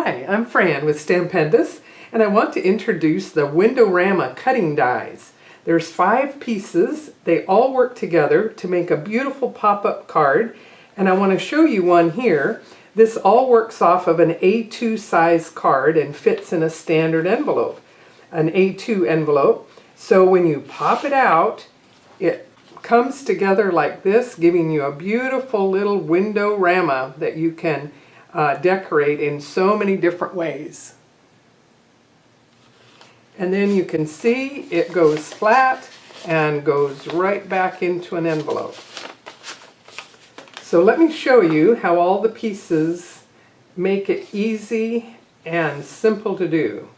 Hi, I'm Fran with Stampendous, and I want to introduce the WindowRama Cutting Dies. There's 5 pieces. They all work together to make a beautiful pop-up card, and I want to show you one here. This all works off of an A2 size card and fits in a standard envelope, an A2 envelope. So when you pop it out, it comes together like this, giving you a beautiful little WindowRama that you can decorate in so many different ways. And then you can see it goes flat and goes right back into an envelope. So let me show you how all the pieces make it easy and simple to do.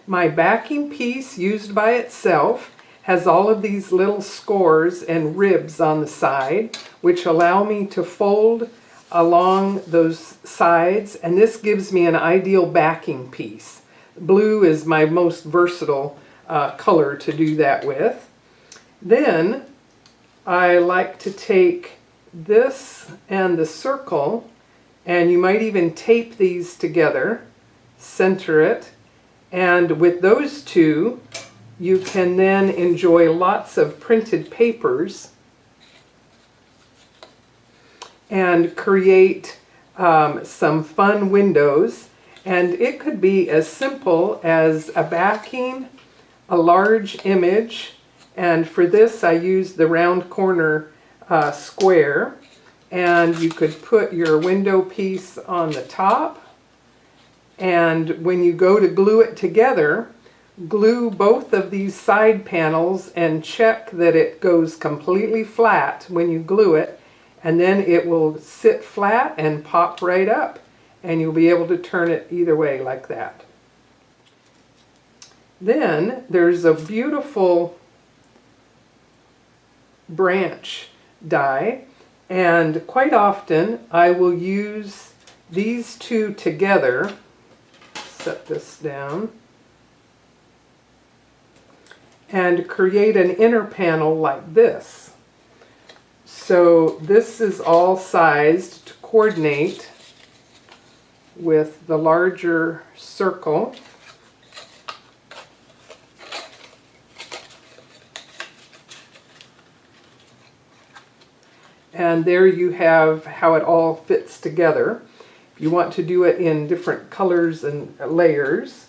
My backing piece, used by itself, has all of these little scores and ribs on the side, which allow me to fold along those sides, and this gives me an ideal backing piece. Blue is my most versatile color to do that with. Then I like to take this and the circle, and you might even tape these together, center it, and with those two you can then enjoy lots of printed papers and create some fun windows. And it could be as simple as a backing, a large image, and for this I use the round corner square, and you could put your window piece on the top, and when you go to glue it together, glue both of these side panels and check that it goes completely flat when you glue it, and then it will sit flat and pop right up, and you'll be able to turn it either way like that. Then there's a beautiful branch die, and quite often I will use these two together. Set this down and create an inner panel like this. So this is all sized to coordinate with the larger circle. And there you have how it all fits together. If you want to do it in different colors and layers.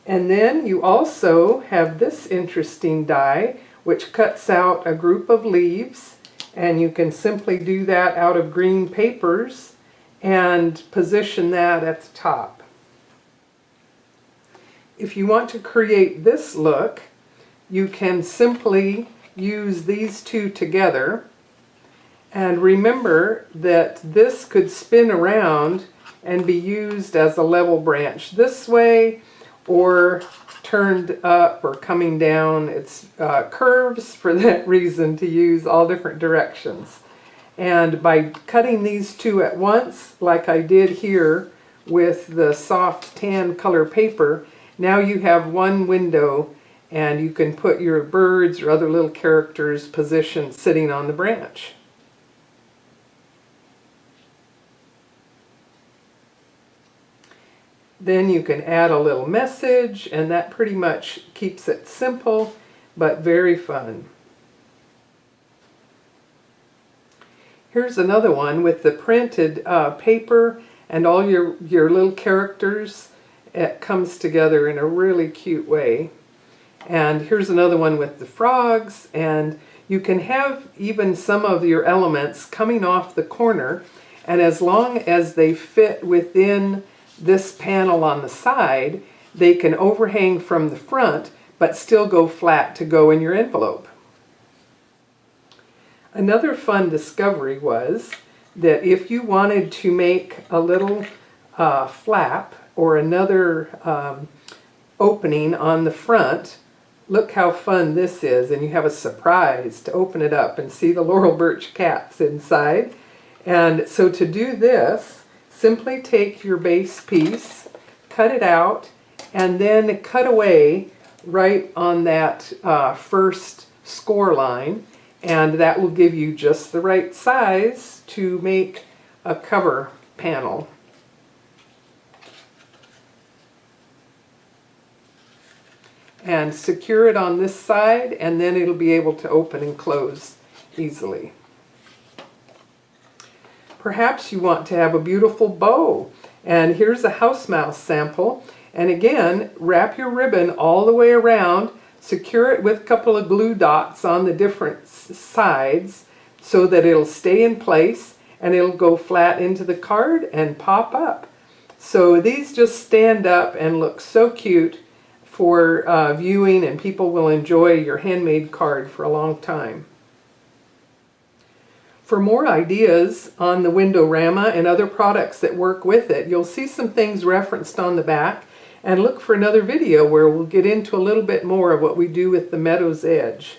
And then you also have this interesting die which cuts out a group of leaves, and you can simply do that out of green papers and position that at the top. If you want to create this look, you can simply use these two together, and remember that this could spin around and be used as a level branch this way, or turned up or coming down. It's curves for that reason to use all different directions. And by cutting these two at once, like I did here with the soft tan color paper, now you have one window and you can put your birds or other little characters positioned sitting on the branch. Then you can add a little message, and that pretty much keeps it simple but very fun. Here's another one with the printed paper and all your little characters. It comes together in a really cute way. And here's another one with the frogs, and you can have even some of your elements coming off the corner, and as long as they fit within this panel on the side, they can overhang from the front but still go flat to go in your envelope. Another fun discovery was that if you wanted to make a little flap or another opening on the front, look how fun this is, and you have a surprise to open it up and see the Laurel Birch cats inside. And so to do this, simply take your base piece, cut it out, and then cut away right on that first score line, and that will give you just the right size to make a cover panel. and secure it on this side, and then it'll be able to open and close easily. Perhaps you want to have a beautiful bow, and here's a house mouse sample. And again, wrap your ribbon all the way around, secure it with a couple of glue dots on the different sides so that it'll stay in place, and it'll go flat into the card and pop up. So these just stand up and look so cute for viewing, and people will enjoy your handmade card for a long time. For more ideas on the WindowRama and other products that work with it, you'll see some things referenced on the back, and look for another video where we'll get into a little bit more of what we do with the Meadows Edge.